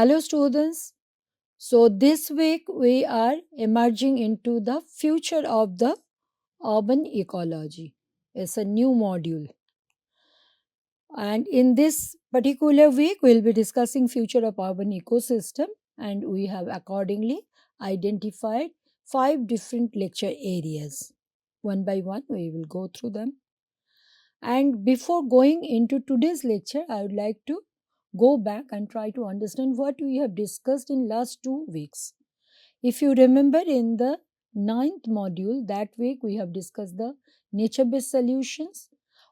Hello, students. So, this week we are emerging into the future of the urban ecology. It's a new module. And in this particular week, we'll be discussing future of urban ecosystem, and we have accordingly identified 5 different lecture areas. One by one, we will go through them. And before going into today's lecture, I would like to go back and try to understand what we have discussed in last 2 weeks. If you remember, in the ninth module that week we have discussed the nature based solutions.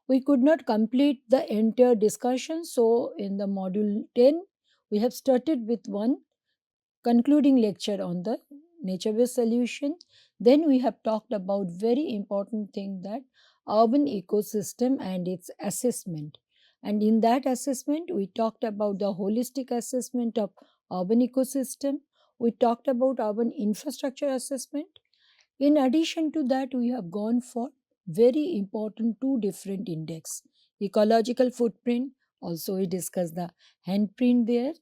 We could not complete the entire discussion, so in the module 10 we have started with one concluding lecture on the nature based solution. Then we have talked about very important thing, that urban ecosystem and its assessment. And in that assessment we talked about the holistic assessment of urban ecosystem. We talked about urban infrastructure assessment. In addition to that, we have gone for very important 2 different index: ecological footprint, also we discussed the handprint there,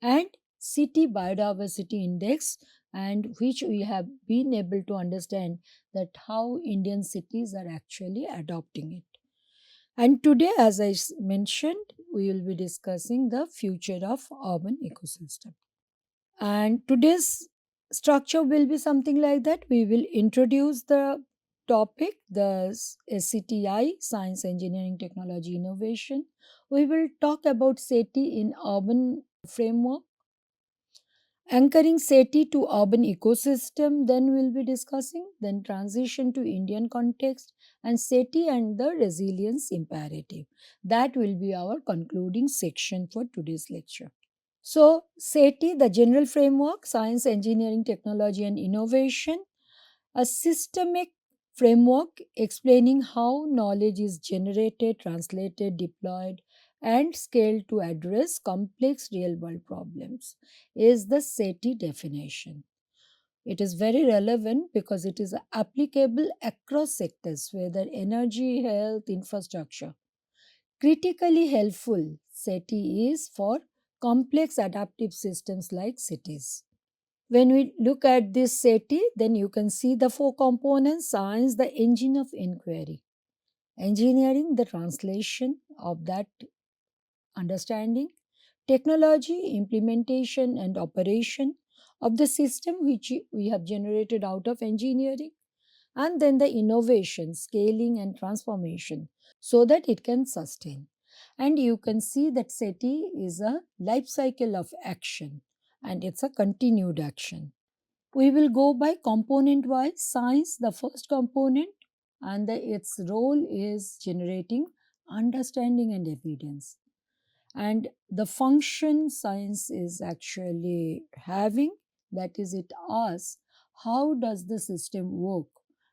and city biodiversity index, and which we have been able to understand that how Indian cities are actually adopting it. And today, as I mentioned, we will be discussing the future of urban ecosystem. And today's structure will be something like that. We will introduce the topic, the SCTI, Science, Engineering, Technology, Innovation. We will talk about SETI in urban framework, anchoring SETI to urban ecosystem, then we'll be discussing, then transition to Indian context, and SETI and the resilience imperative. That will be our concluding section for today's lecture. So, SETI, the general framework, science, engineering, technology, and innovation, a systemic framework explaining how knowledge is generated, translated, deployed, and scaled to address complex real world problems, is the SETI definition. It is very relevant because it is applicable across sectors, whether energy, health, infrastructure. Critically helpful, SETI is for complex adaptive systems like cities. When we look at this SETI, then you can see the 4 components: science, the engine of inquiry; engineering, the translation of that understanding; technology, implementation and operation of the system which we have generated out of engineering; and then the innovation, scaling and transformation so that it can sustain. And you can see that SETI is a life cycle of action, and it's a continued action. We will go by component wise. Science, the first component, and its role is generating understanding and evidence. And the function science is actually having, that is, it asks how does the system work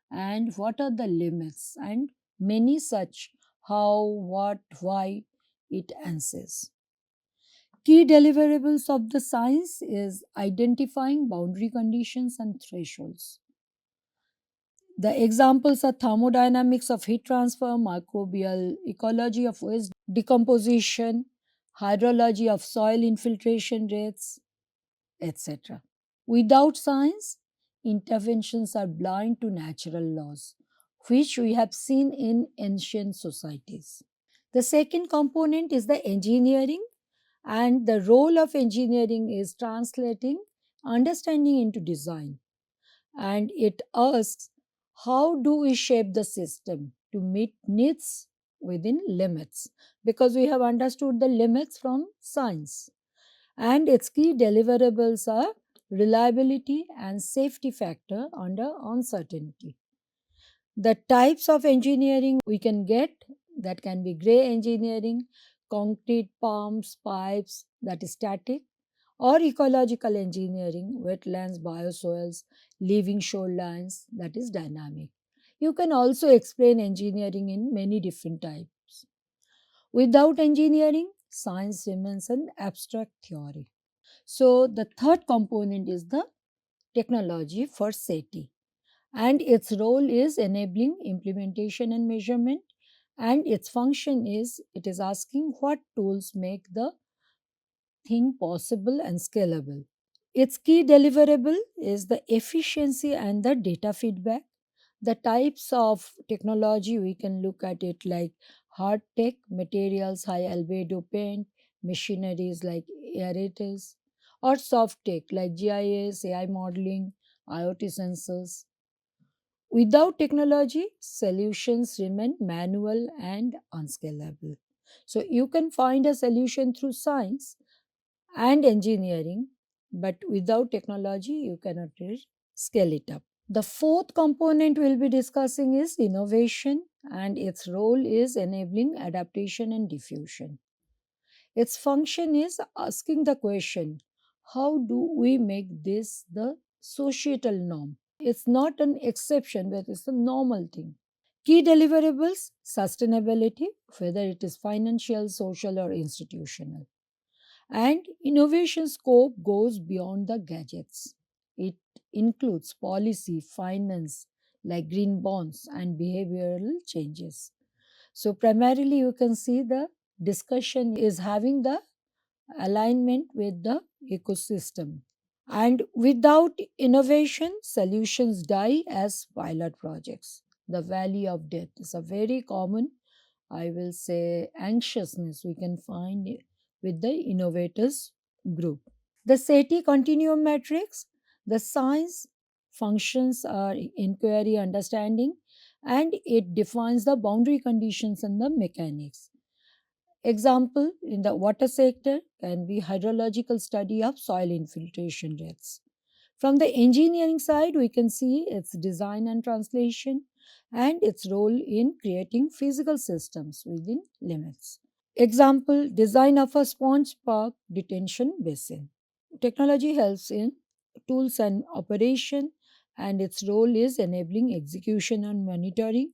and what are the limits, and many such how, what, why it answers. Key deliverables of the science is identifying boundary conditions and thresholds. The examples are thermodynamics of heat transfer, microbial ecology of waste decomposition, hydrology of soil infiltration rates, etc. Without science, interventions are blind to natural laws, which we have seen in ancient societies. The second component is the engineering, and the role of engineering is translating understanding into design. And it asks, how do we shape the system to meet needs within limits? Because we have understood the limits from science. And its key deliverables are reliability and safety factor under uncertainty. The types of engineering we can get, that can be gray engineering, concrete pumps, pipes, that is static; or ecological engineering, wetlands, biosoils, living shorelines, that is dynamic. You can also explain engineering in many different types. Without engineering, science remains an abstract theory. So, the third component is the technology for SETI, and its role is enabling implementation and measurement, and its function is, it is asking what tools make the anything possible and scalable. Its key deliverable is the efficiency and the data feedback. The types of technology we can look at it like hard tech, materials, high albedo paint, machineries like aerators, or soft tech like GIS, AI modeling, IoT sensors. Without technology, solutions remain manual and unscalable. So you can find a solution through science and engineering, but without technology, you cannot really scale it up. The fourth component we'll be discussing is innovation, and its role is enabling adaptation and diffusion. Its function is asking the question, how do we make this the societal norm? It's not an exception, but it's a normal thing. Key deliverables sustainability, whether it is financial, social, or institutional. And innovation scope goes beyond the gadgets. It includes policy, finance, like green bonds, and behavioral changes. So, primarily, you can see the discussion is having the alignment with the ecosystem. And without innovation, solutions die as pilot projects. The valley of death is a very common, I will say, anxiousness we can find with the innovators group. The SETI continuum matrix, the science functions are inquiry understanding, and it defines the boundary conditions and the mechanics. Example in the water sector can be hydrological study of soil infiltration rates. From the engineering side, we can see its design and translation and its role in creating physical systems within limits. Example, design of a sponge park detention basin. Technology helps in tools and operation, and its role is enabling execution and monitoring.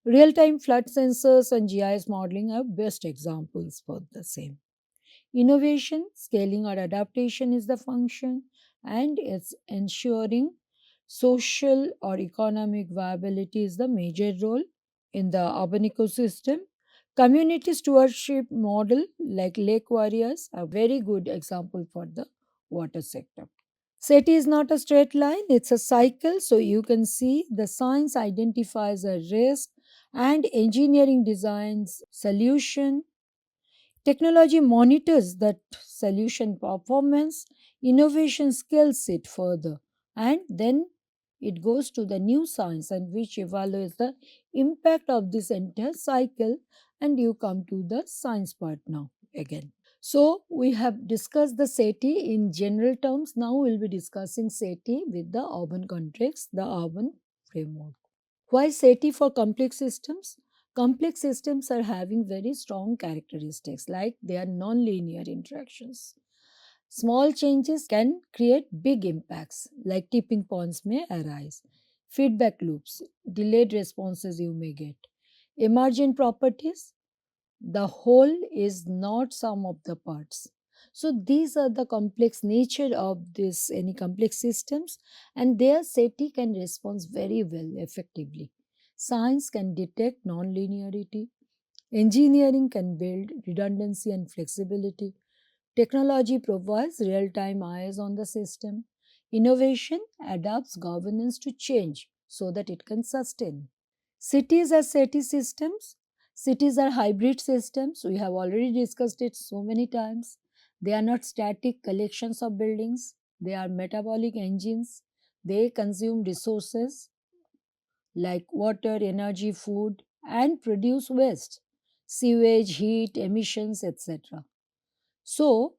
Real time flood sensors and GIS modeling are best examples for the same. Innovation, scaling, or adaptation is the function, and it's ensuring social or economic viability is the major role in the urban ecosystem. Community stewardship model like lake warriors are very good example for the water sector. SETI is not a straight line, it's a cycle. So you can see the science identifies a risk and engineering designs solution. Technology monitors that solution performance, innovation scales it further, and then it goes to the new science and which evaluates the impact of this entire cycle, and you come to the science part now again. So we have discussed the SETI in general terms. Now we'll be discussing SETI with the urban context, the urban framework. Why SETI for complex systems? Complex systems are having very strong characteristics like they are non-linear interactions. Small changes can create big impacts like tipping points may arise. Feedback loops, delayed responses you may get. Emergent properties, the whole is not sum of the parts. So these are the complex nature of this any complex systems, and their SETI can respond very well effectively. Science can detect non-linearity, engineering can build redundancy and flexibility, technology provides real-time eyes on the system, innovation adapts governance to change so that it can sustain. Cities as SETI systems. Cities are hybrid systems. We have already discussed it so many times. They are not static collections of buildings, they are metabolic engines. They consume resources like water, energy, food, and produce waste, sewage, heat, emissions, etc. So,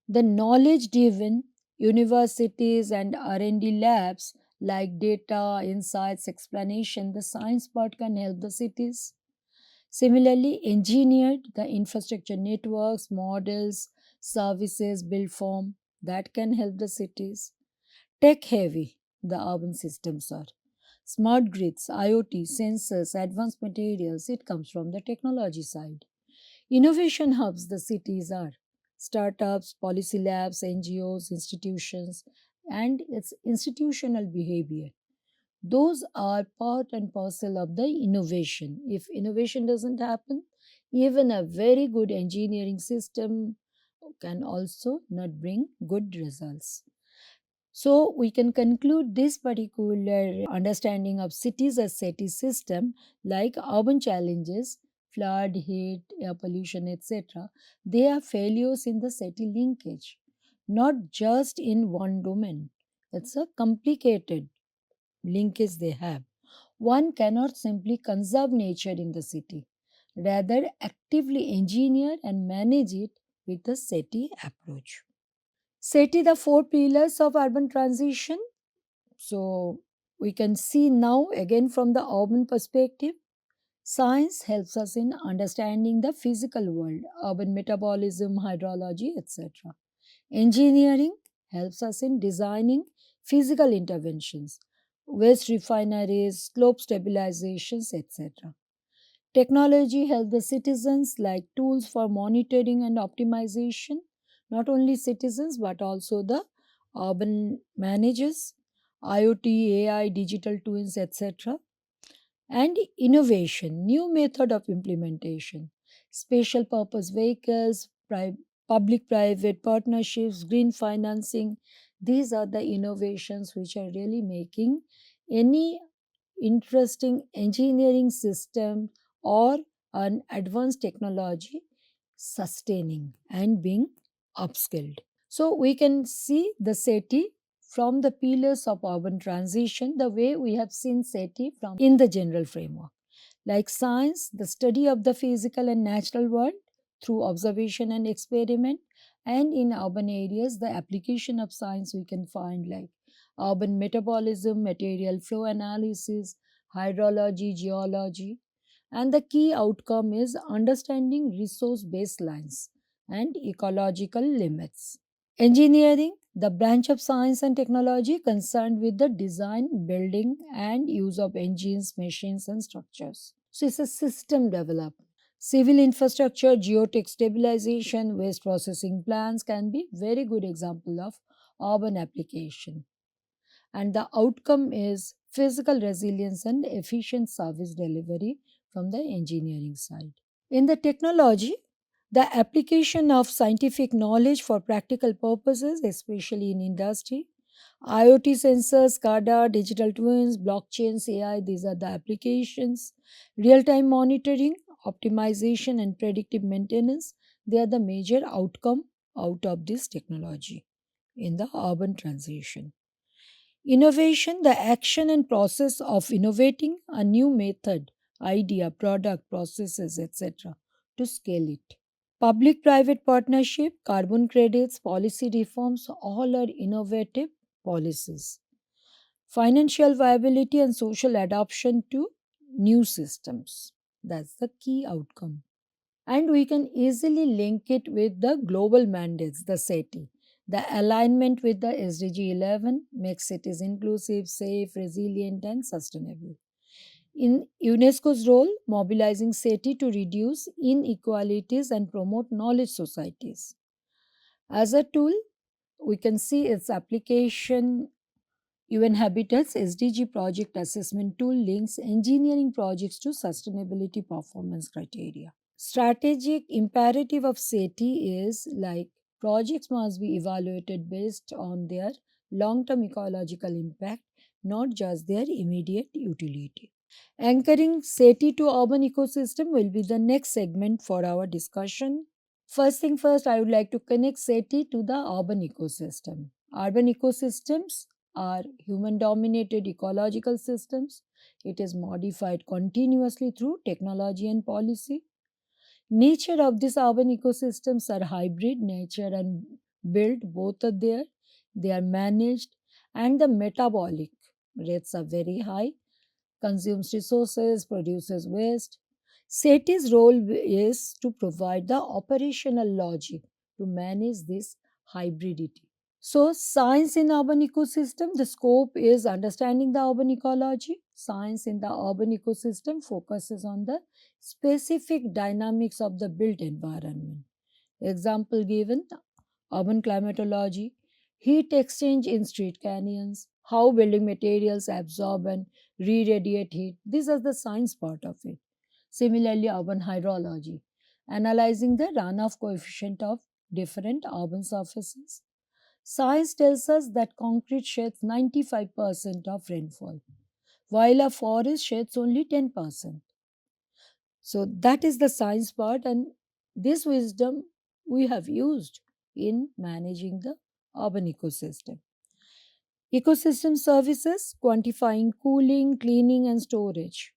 the knowledge driven universities and R&D labs like data, insights, explanation, the science part can help the cities. Similarly, engineered the infrastructure networks, models, services, build form that can help the cities. Tech heavy, the urban systems are. Smart grids, IoT, sensors, advanced materials, it comes from the technology side. Innovation hubs, the cities are startups, policy labs, NGOs, institutions, and its institutional behavior. Those are part and parcel of the innovation. If innovation doesn't happen, even a very good engineering system can also not bring good results. So we can conclude this particular understanding of cities as city system like urban challenges, flood, heat, air pollution, etc. They are failures in the city linkage, not just in one domain. It's a complicated linkage they have. One cannot simply conserve nature in the city, rather actively engineer and manage it with the city approach. SETI, the four pillars of urban transition. So we can see now again from the urban perspective, science helps us in understanding the physical world, urban metabolism, hydrology, etc. Engineering helps us in designing physical interventions, waste refineries, slope stabilizations, etc. Technology helps the citizens like tools for monitoring and optimization, not only citizens but also the urban managers, IoT, AI, digital twins, etc. And innovation, new method of implementation, special purpose vehicles, public private partnerships, green financing. These are the innovations which are really making any interesting engineering system or an advanced technology sustaining and being upskilled. So we can see the SETI from the pillars of urban transition, the way we have seen SETI from in the general framework. Like science, the study of the physical and natural world through observation and experiment, and in urban areas, the application of science we can find like urban metabolism, material flow analysis, hydrology, geology, and the key outcome is understanding resource baselines and ecological limits. Engineering, the branch of science and technology concerned with the design, building, and use of engines, machines, and structures. So it's a system development. Civil infrastructure, geotech stabilization, waste processing plants can be very good example of urban application. And the outcome is physical resilience and efficient service delivery from the engineering side. In the technology, the application of scientific knowledge for practical purposes, especially in industry, IoT sensors, SCADA, digital twins, blockchains, AI, these are the applications. Real time monitoring, optimization, and predictive maintenance, they are the major outcome out of this technology in the urban transition. Innovation, the action and process of innovating a new method, idea, product, processes, etc., to scale it. Public private partnership, carbon credits, policy reforms, all are innovative policies. Financial viability and social adoption to new systems. That's the key outcome. And we can easily link it with the global mandates, the SETI. The alignment with the SDG 11 makes cities inclusive, safe, resilient, and sustainable. In UNESCO's role, mobilizing SETI to reduce inequalities and promote knowledge societies. As a tool, we can see its application. UN Habitat's SDG project assessment tool links engineering projects to sustainability performance criteria. Strategic imperative of SETI is like projects must be evaluated based on their long term ecological impact, not just their immediate utility. Anchoring SETI to urban ecosystem will be the next segment for our discussion. First thing first, I would like to connect SETI to the urban ecosystem. Urban ecosystems are human dominated ecological systems. It is modified continuously through technology and policy. Nature of these urban ecosystems are hybrid, nature and built both are there. They are managed and the metabolic rates are very high, consumes resources, produces waste. SETI's role is to provide the operational logic to manage this hybridity. So, science in urban ecosystem, the scope is understanding the urban ecology. Science in the urban ecosystem focuses on the specific dynamics of the built environment. Example given, urban climatology, heat exchange in street canyons, how building materials absorb and re-radiate heat. These are the science part of it. Similarly, urban hydrology, analyzing the runoff coefficient of different urban surfaces. Science tells us that concrete sheds 95% of rainfall, while a forest sheds only 10%. So that is the science part, and this wisdom we have used in managing the urban ecosystem. Ecosystem services, quantifying cooling, cleaning, and storage.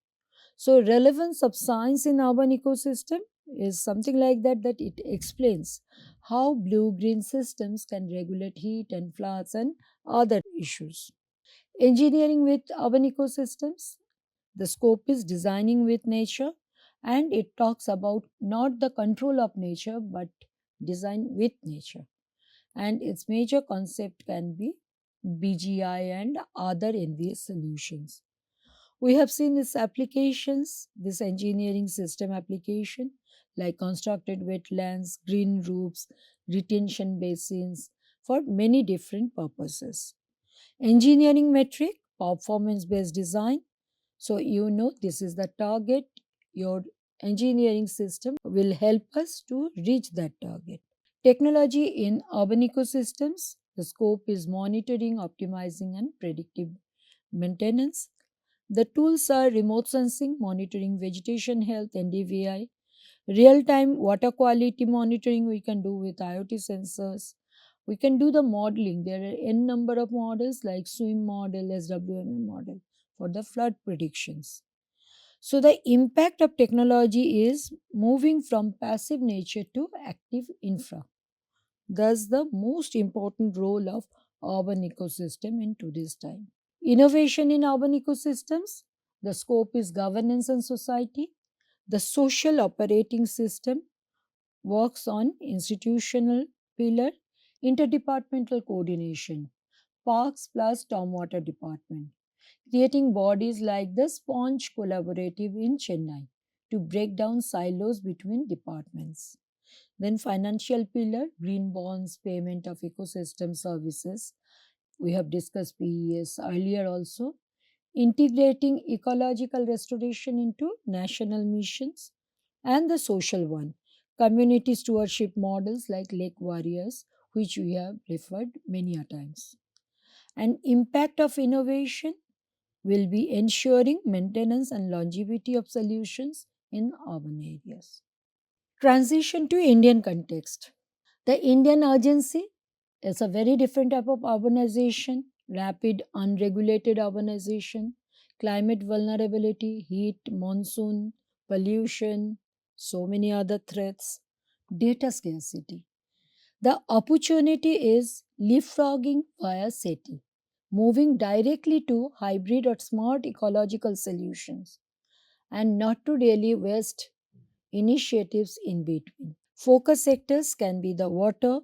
So, relevance of science in urban ecosystem is something like that it explains how blue-green systems can regulate heat and floods and other issues. Engineering with urban ecosystems, the scope is designing with nature, and it talks about not the control of nature but design with nature. And its major concept can be BGI and other NVS solutions. We have seen these applications, this engineering system application, like constructed wetlands, green roofs, retention basins, for many different purposes. Engineering metric, performance based design. So, you know, this is the target. Your engineering system will help us to reach that target. Technology in urban ecosystems. The scope is monitoring, optimizing, and predictive maintenance. The tools are remote sensing, monitoring vegetation health, NDVI, real time water quality monitoring, we can do with IoT sensors. We can do the modeling. There are n number of models like SWIM model, SWM model for the flood predictions. So, the impact of technology is moving from passive nature to active infra. Thus, the most important role of urban ecosystem in today's time. Innovation in urban ecosystems, the scope is governance and society. The social operating system works on institutional pillar, interdepartmental coordination, parks plus stormwater department, creating bodies like the Sponge Collaborative in Chennai to break down silos between departments. Then financial pillar, green bonds, payment of ecosystem services. We have discussed PES earlier also. Integrating ecological restoration into national missions, and the social one, community stewardship models like Lake Warriors, which we have referred many a times. And impact of innovation will be ensuring maintenance and longevity of solutions in urban areas. Transition to Indian context. The Indian urgency is a very different type of urbanization, rapid, unregulated urbanization, climate vulnerability, heat, monsoon, pollution, so many other threats, data scarcity. The opportunity is leapfrogging via SETI, moving directly to hybrid or smart ecological solutions, and not to really waste initiatives in between. Focus sectors can be the water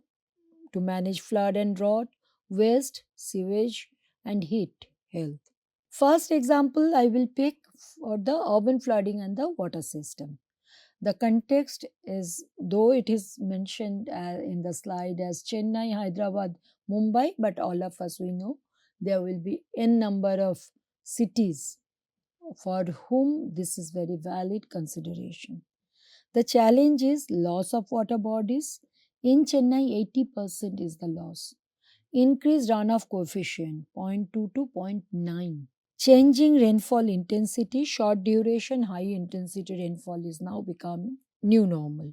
to manage flood and drought, waste, sewage, and heat health. First example I will pick for the urban flooding and the water system. The context is, though it is mentioned in the slide as Chennai, Hyderabad, Mumbai, but all of us we know there will be n number of cities for whom this is very valid consideration. The challenge is loss of water bodies. In Chennai, 80% is the loss. Increased runoff coefficient, zero point 0.2 to zero point 0.9. Changing rainfall intensity, short duration, high intensity rainfall is now becoming new normal.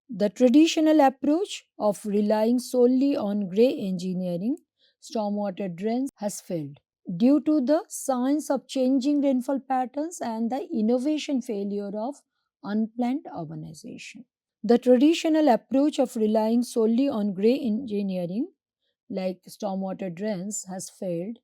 The traditional approach of relying solely on grey engineering, stormwater drains, has failed due to the science of changing rainfall patterns and the innovation failure of unplanned urbanization. The traditional approach of relying solely on grey engineering, like stormwater drains, has failed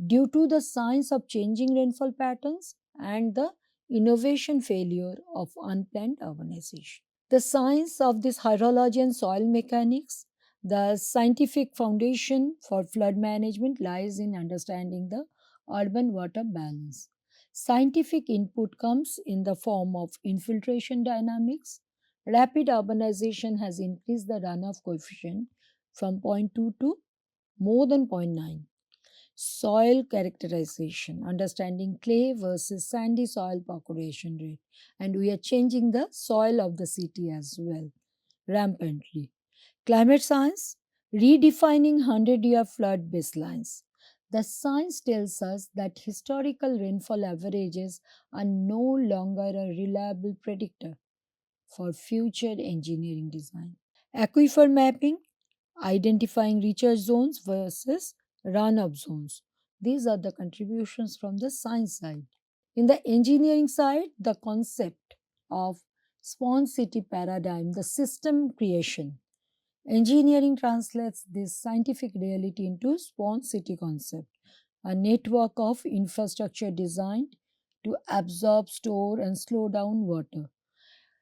due to the science of changing rainfall patterns and the innovation failure of unplanned urbanization. The science of this hydrology and soil mechanics, the scientific foundation for flood management lies in understanding the urban water balance. Scientific input comes in the form of infiltration dynamics. Rapid urbanization has increased the runoff coefficient from zero point 0.2 to more than zero point 0.9. Soil characterization, understanding clay versus sandy soil percolation rate, and we are changing the soil of the city as well rampantly. Climate science, redefining 100-year flood baselines. The science tells us that historical rainfall averages are no longer a reliable predictor for future engineering design. Aquifer mapping, identifying recharge zones versus run-up zones. These are the contributions from the science side. In the engineering side, the concept of spawn city paradigm, the system creation. Engineering translates this scientific reality into spawn city concept, a network of infrastructure designed to absorb, store, and slow down water.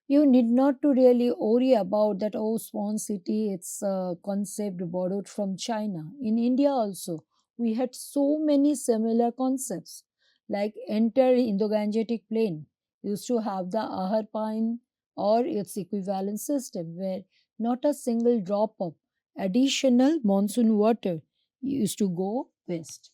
You need not to really worry about that, oh, swan city, it's a concept borrowed from China. In India also we had so many similar concepts, like enter Indo-Gangetic plain used to have the Ahar Pine or its equivalent system, where not a single drop of additional monsoon water used to go west.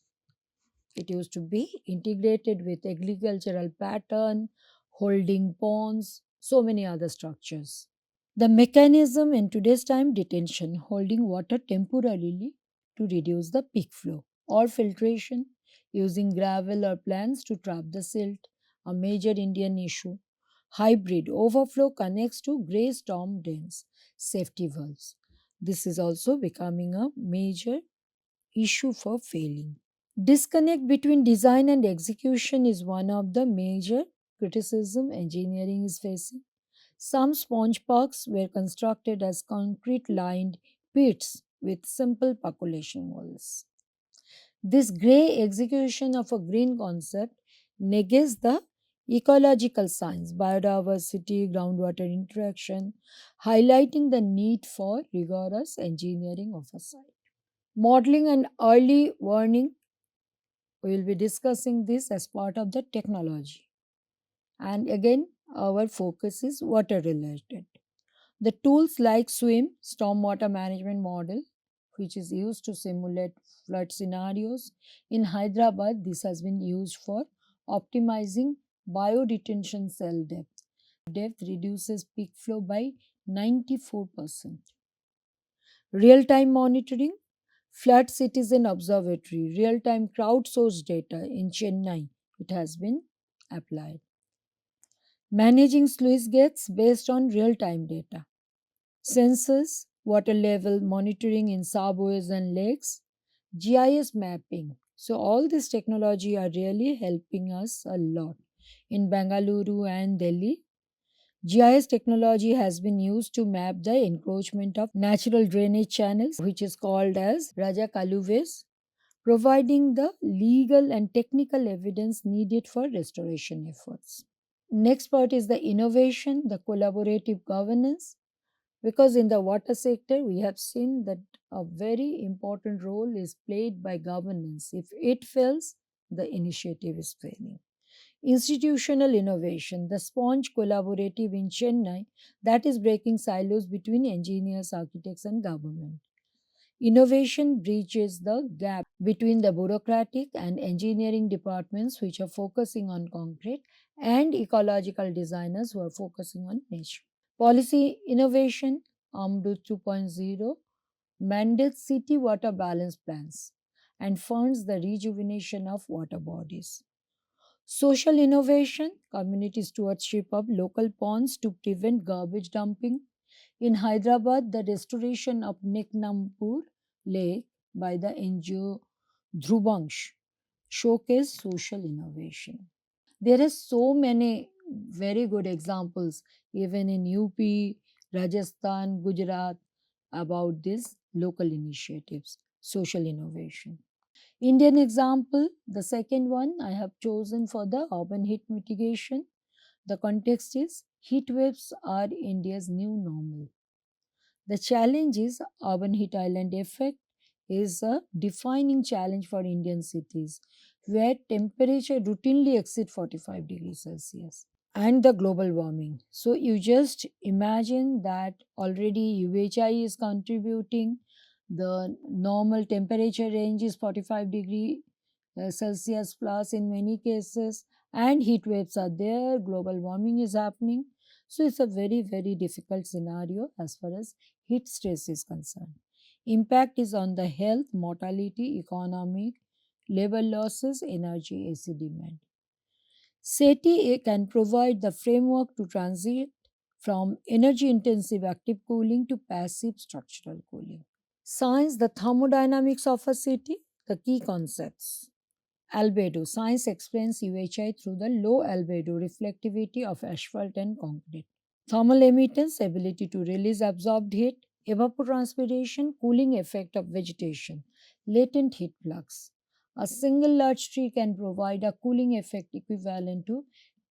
It used to be integrated with agricultural pattern, holding ponds, so many other structures. The mechanism in today's time, detention, holding water temporarily to reduce the peak flow, or filtration, using gravel or plants to trap the silt, a major Indian issue. Hybrid overflow connects to grey storm drains, safety valves. This is also becoming a major issue for failing. Disconnect between design and execution is one of the major criticism engineering is facing. Some sponge parks were constructed as concrete lined pits with simple percolation walls. This grey execution of a green concept negates the ecological science, biodiversity, groundwater interaction, highlighting the need for rigorous engineering oversight. Modeling and early warning, we will be discussing this as part of the technology. And again, our focus is water related. The tools like SWIM, Stormwater Management Model, which is used to simulate flood scenarios. In Hyderabad, this has been used for optimizing biodetention cell depth. Depth reduces peak flow by 94%. Real time monitoring, Flood Citizen Observatory, real time crowdsourced data in Chennai, it has been applied. Managing sluice gates based on real time data. Sensors, water level monitoring in subways and lakes, GIS mapping. So, all this technology are really helping us a lot. In Bengaluru and Delhi, GIS technology has been used to map the encroachment of natural drainage channels, which is called as Raja Kaluves, providing the legal and technical evidence needed for restoration efforts. Next part is the innovation, the collaborative governance, because in the water sector we have seen that a very important role is played by governance. If it fails, the initiative is failing. Institutional innovation, the Sponge Collaborative in Chennai, that is breaking silos between engineers, architects, and government. Innovation bridges the gap between the bureaucratic and engineering departments, which are focusing on concrete, and ecological designers who are focusing on nature. Policy innovation, AMRUT 2.0, mandates city water balance plans and funds the rejuvenation of water bodies. Social innovation, community stewardship of local ponds to prevent garbage dumping. In Hyderabad, the restoration of Neknampur Lake by the NGO Dhrubangsh showcase social innovation. There are so many very good examples, even in UP, Rajasthan, Gujarat, about these local initiatives, social innovation. Indian example, the second one I have chosen for the urban heat mitigation. The context is heat waves are India's new normal. The challenge is urban heat island effect is a defining challenge for Indian cities where temperature routinely exceed 45 degrees Celsius, and the global warming. So you just imagine that already UHI is contributing. The normal temperature range is 45 degree Celsius plus in many cases, and heat waves are there. Global warming is happening. So it's a very, very difficult scenario as far as heat stress is concerned. Impact is on the health, mortality, economic, labor losses, energy, AC demand. SETI can provide the framework to transit from energy intensive active cooling to passive structural cooling. Science, the thermodynamics of a city, the key concepts. Albedo. Science explains UHI through the low albedo reflectivity of asphalt and concrete. Thermal emittance, ability to release absorbed heat. Evapotranspiration, cooling effect of vegetation. Latent heat flux. A single large tree can provide a cooling effect equivalent to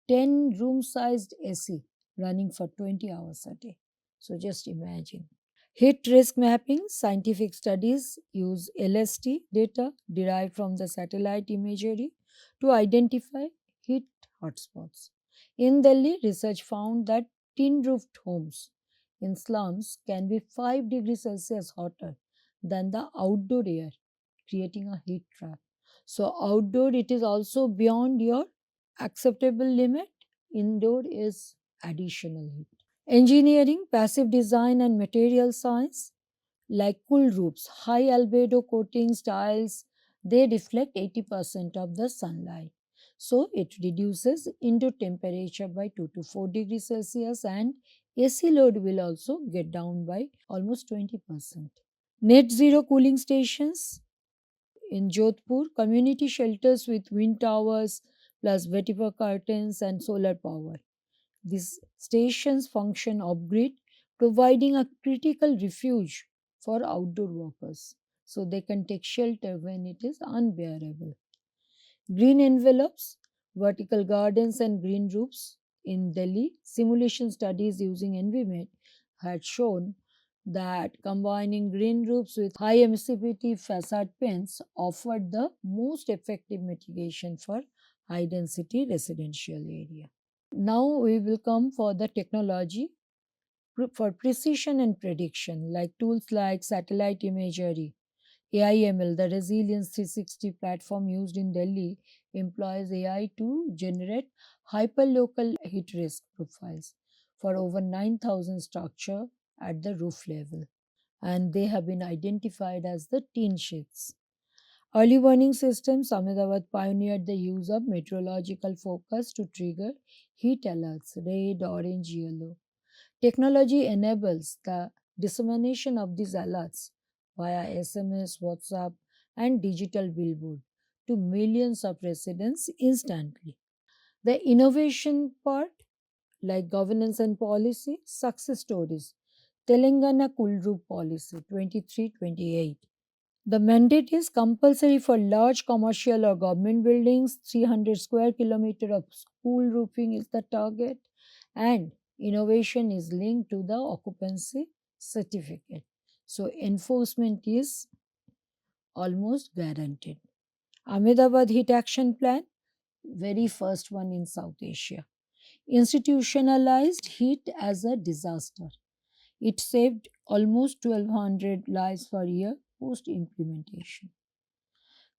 10 room sized AC running for 20 hours a day. So just imagine. Heat risk mapping, scientific studies use LST data derived from the satellite imagery to identify heat hotspots. In Delhi, research found that tin roofed homes in slums can be 5 degrees Celsius hotter than the outdoor air, creating a heat trap. So, outdoor it is also beyond your acceptable limit, indoor is additional heat. Engineering, passive design, and material science like cool roofs, high albedo coatings, tiles, they reflect 80% of the sunlight. So it reduces indoor temperature by 2 to 4 degrees Celsius and AC load will also get down by almost 20%. Net zero cooling stations in Jodhpur, community shelters with wind towers plus vetiver curtains and solar power. These stations function off grid, providing a critical refuge for outdoor workers so they can take shelter when it is unbearable. Green envelopes, vertical gardens, and green roofs in Delhi, simulation studies using EnviMed had shown that combining green roofs with high emissivity facade paints offered the most effective mitigation for high density residential area. Now we will come for the technology for precision and prediction, like tools like satellite imagery, AIML, the Resilience 360 platform used in Delhi, employs AI to generate hyperlocal heat risk profiles for over 9,000 structure at the roof level, and they have been identified as the tin sheets. Early warning systems, Ahmedabad pioneered the use of meteorological focus to trigger heat alerts, red, orange, yellow. Technology enables the dissemination of these alerts via SMS, WhatsApp, and digital billboard to millions of residents instantly. The innovation part, like governance and policy, success stories. Telangana Cool Policy 2328. The mandate is compulsory for large commercial or government buildings. 300 square kilometer of school roofing is the target, and innovation is linked to the occupancy certificate. So enforcement is almost guaranteed. Ahmedabad Heat Action Plan, very first one in South Asia, institutionalized heat as a disaster. It saved almost 1200 lives per year post implementation.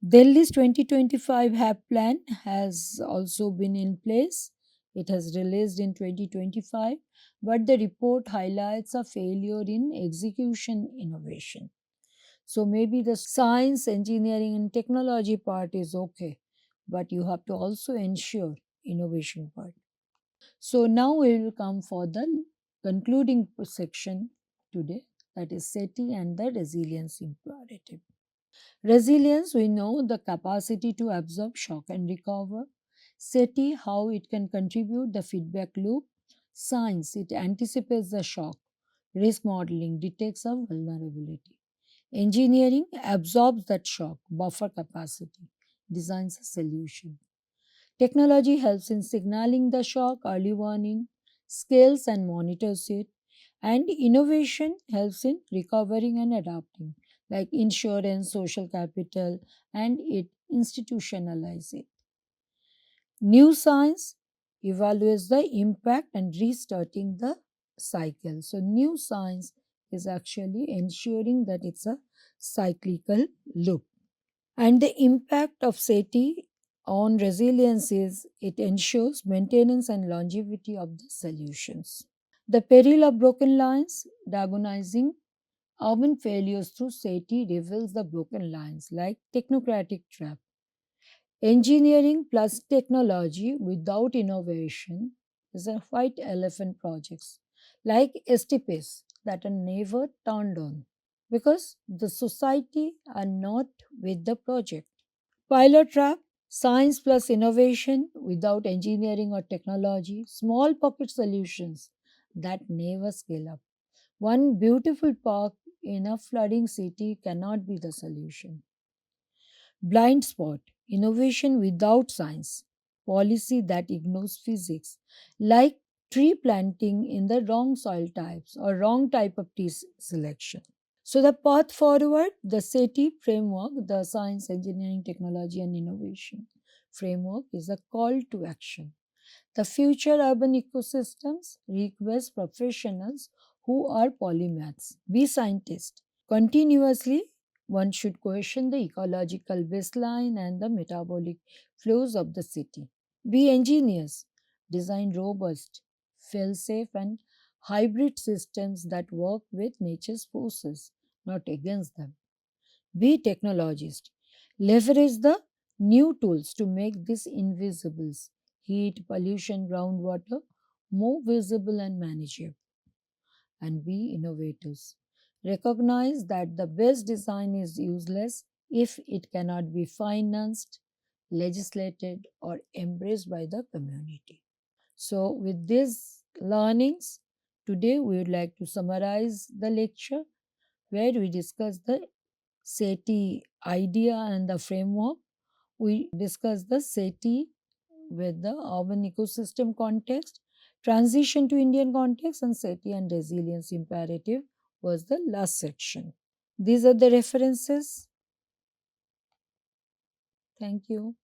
Delhi's 2025 HAP plan has also been in place. It has released in 2025, but the report highlights a failure in execution innovation. So maybe the science, engineering, and technology part is okay, but you have to also ensure innovation part. So now we will come for the concluding section today, that is SETI and the resilience imperative. Resilience, we know the capacity to absorb shock and recover. SETI, how it can contribute the feedback loop. Science, it anticipates the shock. Risk modeling detects a vulnerability. Engineering absorbs that shock, buffer capacity, designs a solution. Technology helps in signaling the shock, early warning, scales and monitors it, and innovation helps in recovering and adapting, like insurance, social capital, and it institutionalizes it. New science evaluates the impact and restarting the cycle. So, new science is actually ensuring that it's a cyclical loop. And the impact of SETI On resilience is it ensures maintenance and longevity of the solutions. The peril of broken lines, diagonizing urban failures through SETI reveals the broken lines like technocratic trap. Engineering plus technology without innovation is a white elephant projects like STPs that are never turned on because the society are not with the project. Pilot trap, science plus innovation without engineering or technology, small pocket solutions that never scale up. One beautiful park in a flooding city cannot be the solution. Blind spot, innovation without science, policy that ignores physics, like tree planting in the wrong soil types or wrong type of selection. So, the path forward, the SETI framework, the Science, Engineering, Technology, and Innovation framework, is a call to action. The future urban ecosystems request professionals who are polymaths, be scientists. Continuously, one should question the ecological baseline and the metabolic flows of the city. Be engineers, design robust, fail safe, and hybrid systems that work with nature's forces, not against them. Be technologists, leverage the new tools to make these invisibles, heat, pollution, groundwater, more visible and manageable. And be innovators. Recognize that the best design is useless if it cannot be financed, legislated, or embraced by the community. So, with these learnings, today we would like to summarize the lecture where we discuss the SETI idea and the framework. We discuss the SETI with the urban ecosystem context, transition to Indian context, and SETI and resilience imperative was the last section. These are the references. Thank you.